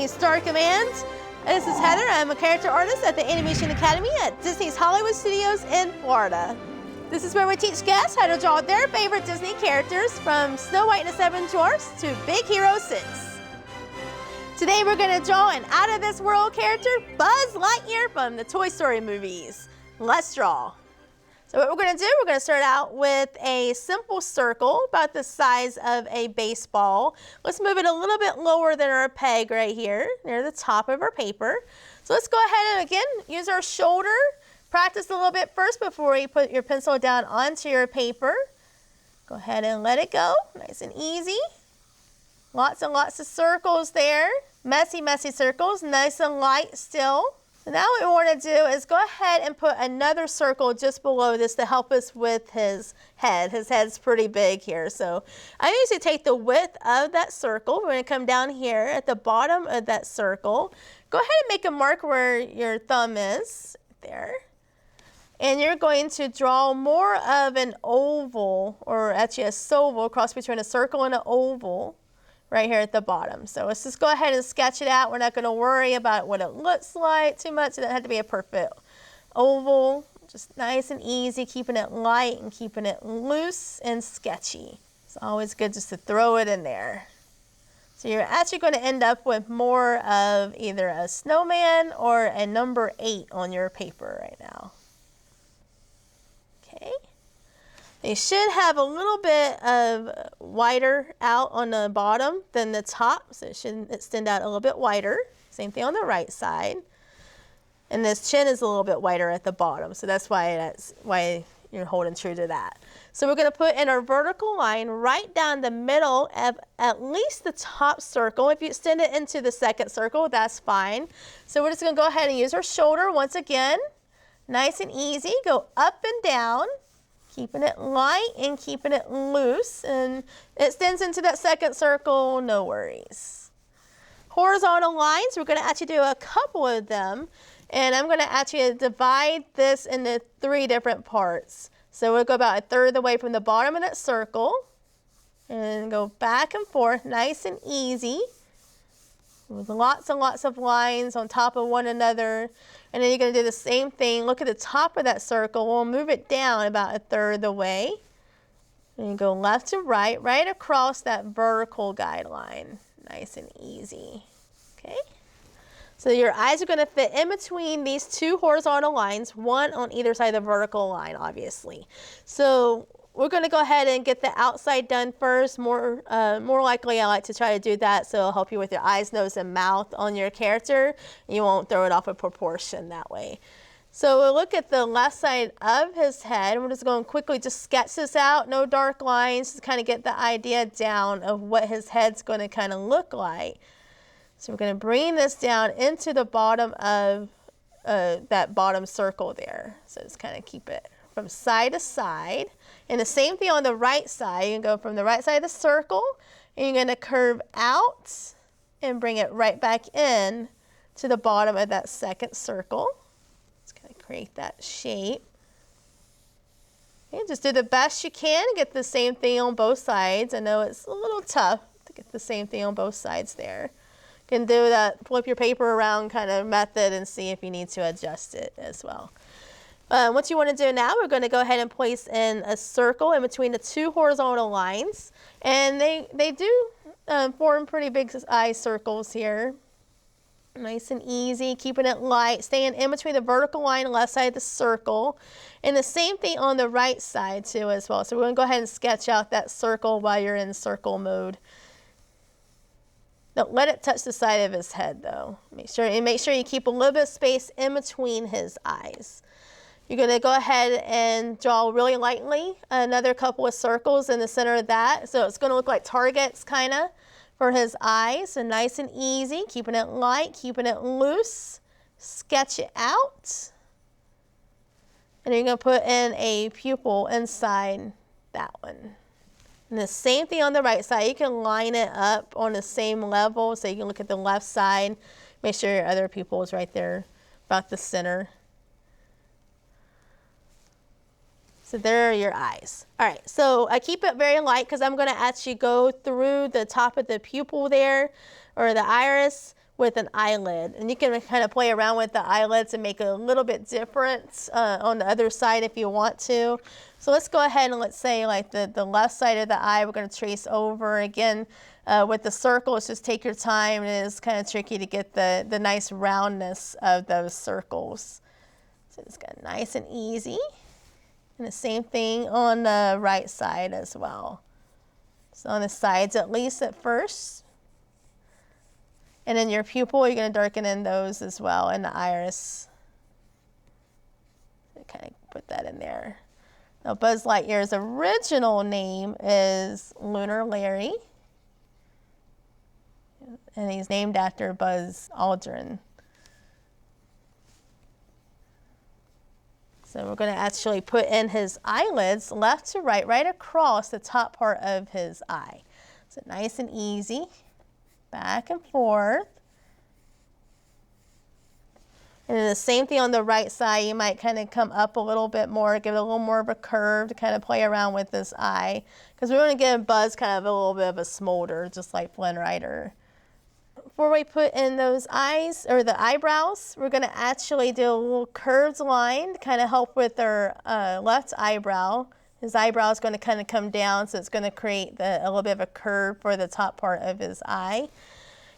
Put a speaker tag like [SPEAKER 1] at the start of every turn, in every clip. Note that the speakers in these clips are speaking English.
[SPEAKER 1] Hey, Star Command! This is Heather. I'm a character artist at the Animation Academy at Disney's Hollywood Studios in Florida. This is where we teach guests how to draw their favorite Disney characters from Snow White and the Seven Dwarfs to Big Hero 6. Today we're going to draw an out-of-this-world character, Buzz Lightyear from the Toy Story movies. Let's draw. So what we're going to do, we're going to start out with a simple circle about the size of a baseball. Let's move it a little bit lower than our peg right here, near the top of our paper. So let's go ahead and again use our shoulder. Practice a little bit first before you put your pencil down onto your paper. Go ahead and let it go, nice and easy. Lots and lots of circles there. Messy, messy circles, nice and light still. So now what we want to do is go ahead and put another circle just below this to help us with his head. His head's pretty big here. So I usually take the width of that circle. We're going to come down here at the bottom of that circle. Go ahead and make a mark where your thumb is, there. And you're going to draw more of an oval, or actually a oval, cross between a circle and an oval, right here at the bottom. So let's just go ahead and sketch it out. We're not going to worry about what it looks like too much. It doesn't have to be a perfect oval. Just nice and easy, keeping it light and keeping it loose and sketchy. It's always good just to throw it in there. So you're actually going to end up with more of either a snowman or a number 8 on your paper right now. Okay. They should have a little bit of wider out on the bottom than the top, so it should extend out a little bit wider. Same thing on the right side. And this chin is a little bit wider at the bottom, so that's why you're holding true to that. So we're going to put in our vertical line right down the middle of at least the top circle. If you extend it into the second circle, that's fine. So we're just going to go ahead and use our shoulder once again. Nice and easy. Go up and down. Keeping it light and keeping it loose, and it extends into that second circle, no worries. Horizontal lines, we're going to actually do a couple of them, and I'm going to actually divide this into 3 different parts. So we'll go about a third of the way from the bottom of that circle, and go back and forth, nice and easy, with lots and lots of lines on top of one another. And then you're going to do the same thing. Look at the top of that circle. We'll move it down about a third of the way. And you go left to right, right across that vertical guideline. Nice and easy. Okay? So your eyes are going to fit in between these 2 horizontal lines, one on either side of the vertical line, obviously. So we're going to go ahead and get the outside done first. More likely I like to try to do that, so it'll help you with your eyes, nose, and mouth on your character. You won't throw it off of proportion that way. So we'll look at the left side of his head. We're just going to quickly just sketch this out. No dark lines, just kind of get the idea down of what his head's going to kind of look like. So we're going to bring this down into the bottom of that bottom circle there. So just kind of keep it from side to side. And the same thing on the right side. You can go from the right side of the circle, and you're going to curve out and bring it right back in to the bottom of that second circle. Just kind of create that shape. And just do the best you can. Get the same thing on both sides. I know it's a little tough to get the same thing on both sides there. You can do that flip your paper around kind of method and see if you need to adjust it as well. What you want to do now, we're going to go ahead and place in a circle in between the 2 horizontal lines. And they do form pretty big eye circles here. Nice and easy, keeping it light, staying in between the vertical line and left side of the circle. And the same thing on the right side too as well. So we're going to go ahead and sketch out that circle while you're in circle mode. Don't let it touch the side of his head though. Make sure you keep a little bit of space in between his eyes. You're going to go ahead and draw really lightly another couple of circles in the center of that. So it's going to look like targets kind of for his eyes. So nice and easy, keeping it light, keeping it loose. Sketch it out. And you're going to put in a pupil inside that one. And the same thing on the right side. You can line it up on the same level. So you can look at the left side. Make sure your other pupil is right there about the center. So there are your eyes. All right, so I keep it very light because I'm going to actually go through the top of the pupil there, or the iris, with an eyelid. And you can kind of play around with the eyelids and make it a little bit different on the other side if you want to. So let's go ahead and let's say like the left side of the eye, we're going to trace over. Again, with the circles, just take your time. It is kind of tricky to get the nice roundness of those circles. So it's got nice and easy. And the same thing on the right side as well. So on the sides at least at first. And then your pupil, you're going to darken in those as well, and the iris. So kind of put that in there. Now Buzz Lightyear's original name is Lunar Larry. And he's named after Buzz Aldrin. So we're going to actually put in his eyelids left to right, right across the top part of his eye. So nice and easy. Back and forth. And then the same thing on the right side. You might kind of come up a little bit more, give it a little more of a curve to kind of play around with this eye. Because we want to give Buzz kind of a little bit of a smolder, just like Flynn Rider. Before we put in those eyes, or the eyebrows, we're going to actually do a little curved line to kind of help with our left eyebrow. His eyebrow is going to kind of come down, so it's going to create a little bit of a curve for the top part of his eye.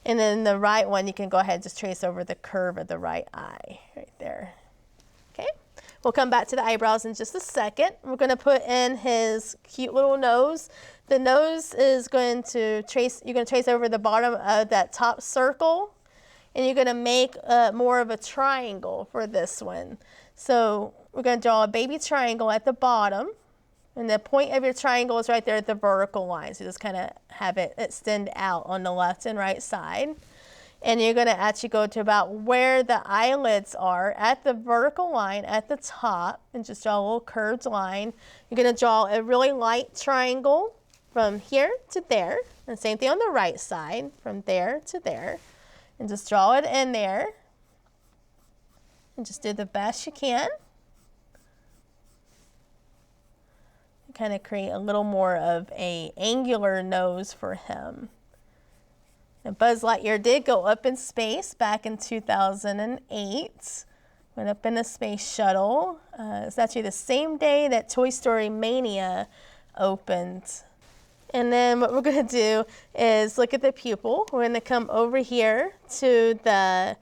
[SPEAKER 1] And then the right one, you can go ahead and just trace over the curve of the right eye right there. Okay, we'll come back to the eyebrows in just a second. We're going to put in his cute little nose. The nose is going to trace, you're going to trace over the bottom of that top circle, and you're going to make more of a triangle for this one. So we're going to draw a baby triangle at the bottom. And the point of your triangle is right there at the vertical line. So just kind of have it extend out on the left and right side. And you're going to actually go to about where the eyelids are at the vertical line at the top. And just draw a little curved line. You're going to draw a really light triangle from here to there. And same thing on the right side, from there to there. And just draw it in there. And just do the best you can. Kind of create a little more of a angular nose for him. And Buzz Lightyear did go up in space back in 2008. Went up in a space shuttle. It's actually the same day that Toy Story Mania opened. And then what we're going to do is look at the pupil. We're going to come over here to the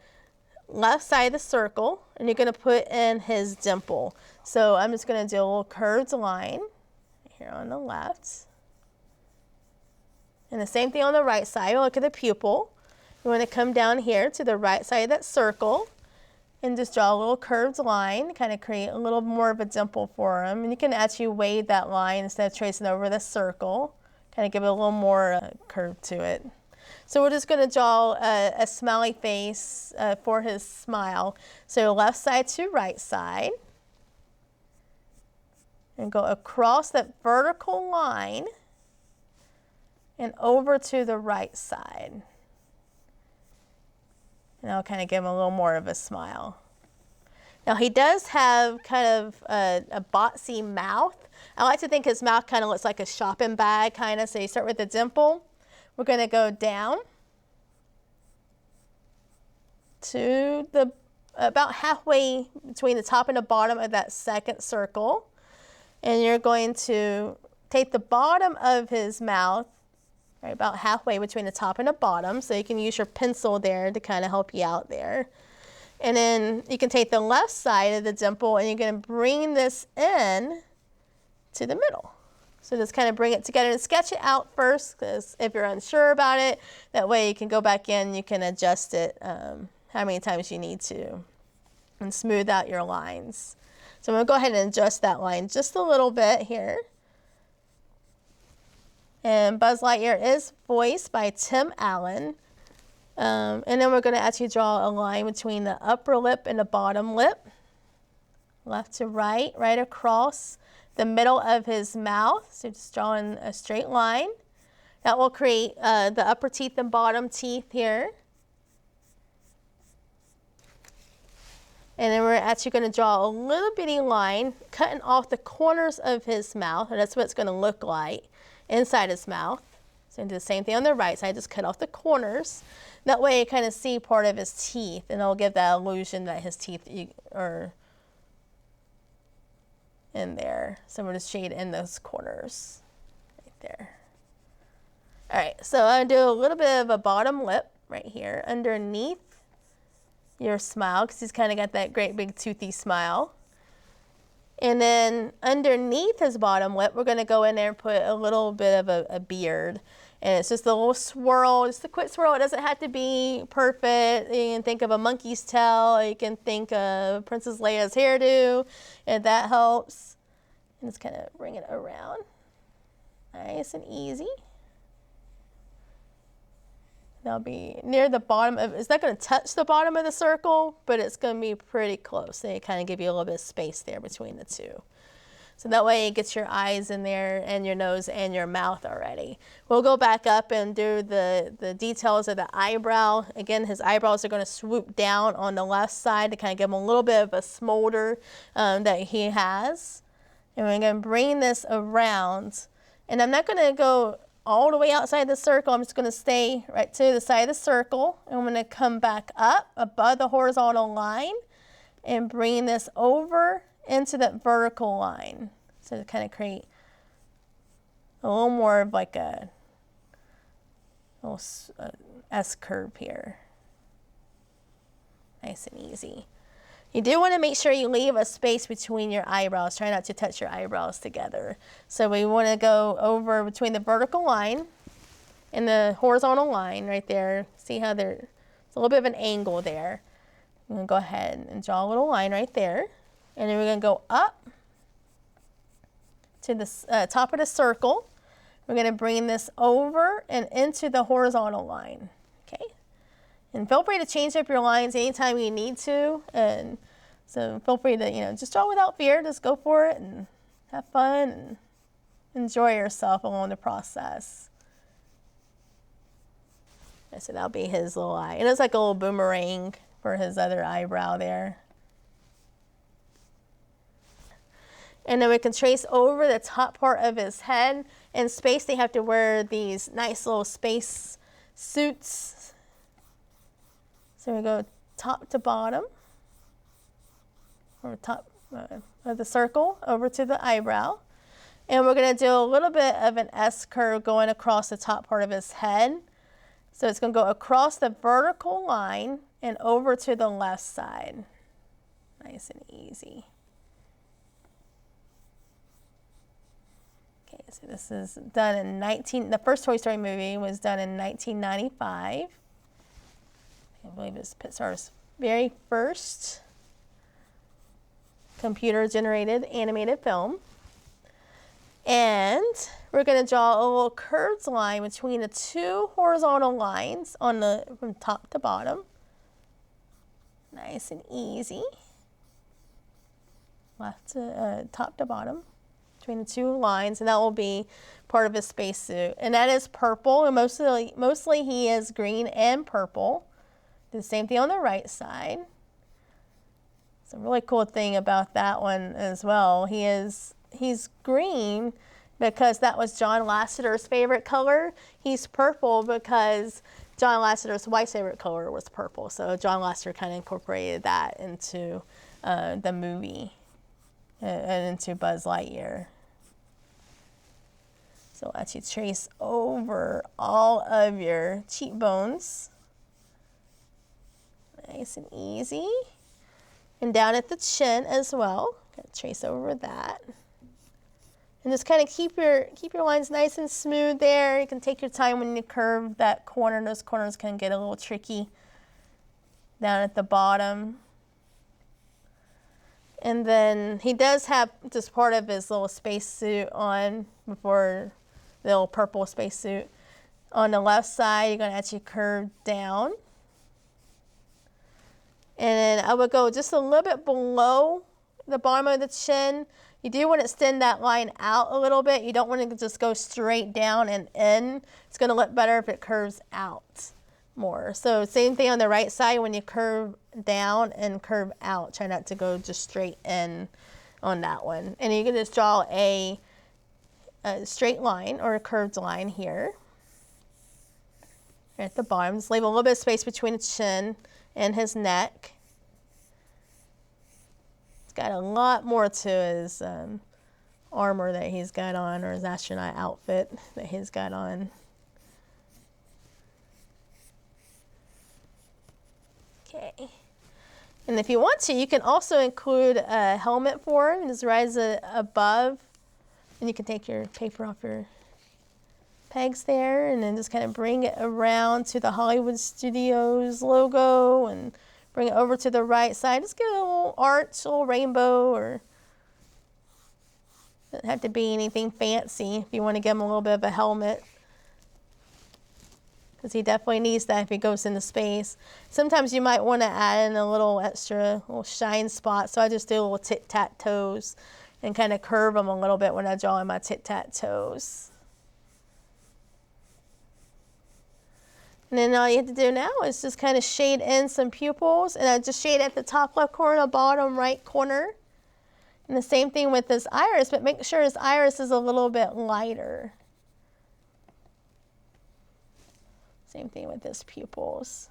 [SPEAKER 1] left side of the circle, and you're going to put in his dimple. So I'm just going to do a little curved line here on the left. And the same thing on the right side. We'll look at the pupil. You want to come down here to the right side of that circle and just draw a little curved line, kind of create a little more of a dimple for him. And you can actually wave that line instead of tracing over the circle, kind of give it a little more curve to it. So we're just going to draw a smiley face for his smile. So left side to right side. And go across that vertical line and over to the right side. And I'll kind of give him a little more of a smile. Now he does have kind of a boxy mouth. I like to think his mouth kind of looks like a shopping bag kind of. So you start with the dimple. We're going to go down to the about halfway between the top and the bottom of that second circle. And you're going to take the bottom of his mouth, right, about halfway between the top and the bottom. So you can use your pencil there to kind of help you out there. And then you can take the left side of the dimple and you're going to bring this in to the middle. So just kind of bring it together and sketch it out first, because if you're unsure about it, that way you can go back in, you can adjust it how many times you need to and smooth out your lines. So I'm going to go ahead and adjust that line just a little bit here. And Buzz Lightyear is voiced by Tim Allen. And then we're going to actually draw a line between the upper lip and the bottom lip. Left to right, right across the middle of his mouth. So just drawing a straight line. That will create the upper teeth and bottom teeth here. And then we're actually going to draw a little bitty line cutting off the corners of his mouth. And that's what it's going to look like inside his mouth. So do the same thing on the right side, just cut off the corners. That way you kind of see part of his teeth, and it'll give that illusion that his teeth are in there. So we'll just shade in those corners right there. All right, so I'm gonna do a little bit of a bottom lip right here underneath your smile, because he's kind of got that great big toothy smile. And then underneath his bottom lip, we're gonna go in there and put a little bit of a beard. And it's just a little swirl, just a quick swirl. It doesn't have to be perfect. You can think of a monkey's tail. You can think of Princess Leia's hairdo, and that helps. And just kind of bring it around. Nice and easy. That'll be near the bottom of, it's not going to touch the bottom of the circle, but it's going to be pretty close. They kind of give you a little bit of space there between the two. So that way it gets your eyes in there and your nose and your mouth already. We'll go back up and do the details of the eyebrow. Again, his eyebrows are going to swoop down on the left side to kind of give him a little bit of a smolder that he has. And we're going to bring this around. And I'm not going to go all the way outside the circle. I'm just going to stay right to the side of the circle. And I'm going to come back up above the horizontal line and bring this over into that vertical line. So to kind of create a little more of like a little S curve here. Nice and easy. You do want to make sure you leave a space between your eyebrows. Try not to touch your eyebrows together. So we want to go over between the vertical line and the horizontal line right there. See how there's a little bit of an angle there. I'm going to go ahead and draw a little line right there. And then we're going to go up to the top of the circle. We're going to bring this over and into the horizontal line. Okay. And feel free to change up your lines anytime you need to. And so feel free to, just draw without fear. Just go for it and have fun and enjoy yourself along the process. And so that'll be his little eye. And it's like a little boomerang for his other eyebrow there. And then we can trace over the top part of his head. In space, they have to wear these nice little space suits. So we go top to bottom, or top of the circle over to the eyebrow. And we're going to do a little bit of an S curve going across the top part of his head. So it's going to go across the vertical line and over to the left side. Nice and easy. Okay, so this is done in the first Toy Story movie was done in 1995. I believe it's Pixar's very first computer-generated animated film. And we're going to draw a little curved line between the two horizontal lines from top to bottom. Nice and easy. Left to top to bottom between the two lines, and that will be part of his spacesuit. And that is purple, and mostly he is green and purple. Do the same thing on the right side. It's a really cool thing about that one as well. He's green because that was John Lasseter's favorite color. He's purple because John Lasseter's wife's favorite color was purple. So John Lasseter kind of incorporated that into the movie and into Buzz Lightyear. So I'll actually trace over all of your cheekbones. Nice and easy. And down at the chin as well. Gotta trace over that. And just kind of keep your lines nice and smooth there. You can take your time when you curve that corner. Those corners can get a little tricky down at the bottom. And then he does have just part of his little spacesuit on before the little purple spacesuit. On the left side, you're going to actually curve down. And then I would go just a little bit below the bottom of the chin. You do want to extend that line out a little bit. You don't want to just go straight down and in. It's going to look better if it curves out more. So same thing on the right side when you curve down and curve out. Try not to go just straight in on that one. And you can just draw a straight line or a curved line here. here at the bottom. Just leave a little bit of space between his chin and his neck. It's got a lot more to his armor that he's got on, or his astronaut outfit that he's got on. Okay. And if you want to, you can also include a helmet for him. Just rise it above, and you can take your paper off your pegs there, and then just kind of bring it around to the Hollywood Studios logo, and bring it over to the right side. Just get a little arch, a little rainbow, or doesn't have to be anything fancy if you want to give him a little bit of a helmet, because he definitely needs that if he goes into space. Sometimes you might want to add in a little extra little shine spot, so I just do a little tic-tac-toes and kind of curve them a little bit when I draw in my tic-tac-toes. And then all you have to do now is just kind of shade in some pupils, and I just shade at the top left corner, bottom right corner. And the same thing with this iris, but make sure his iris is a little bit lighter. Same thing with his pupils.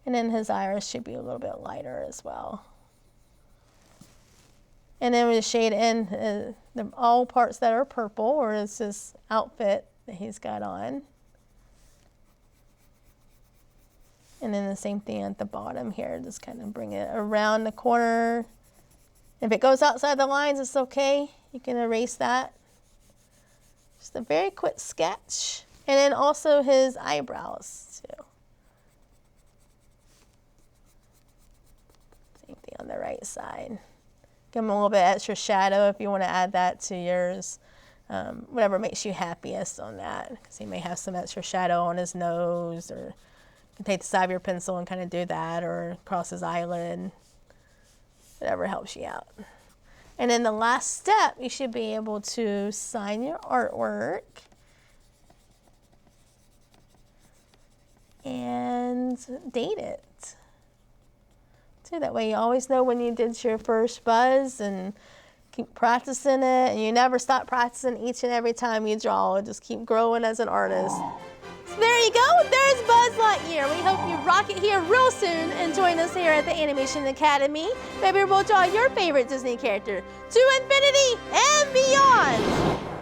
[SPEAKER 1] And then his iris should be a little bit lighter as well. And then we shade in all parts that are purple, or it's his outfit that he's got on. And then the same thing at the bottom here, just kind of bring it around the corner. If it goes outside the lines, it's okay. You can erase that. Just a very quick sketch. And then also his eyebrows too. Same thing on the right side. Give him a little bit extra shadow if you want to add that to yours. Whatever makes you happiest on that. Because he may have some extra shadow on his nose, or you can take the side of your pencil and kind of do that, or across his eyelid. Whatever helps you out. And then the last step, you should be able to sign your artwork and date it. So that way you always know when you did your first buzz, and keep practicing it, and you never stop practicing each and every time you draw. Just keep growing as an artist. So there you go, there's Buzz Lightyear. We hope you rock it here real soon and join us here at the Animation Academy. Maybe we'll draw your favorite Disney character to infinity and beyond.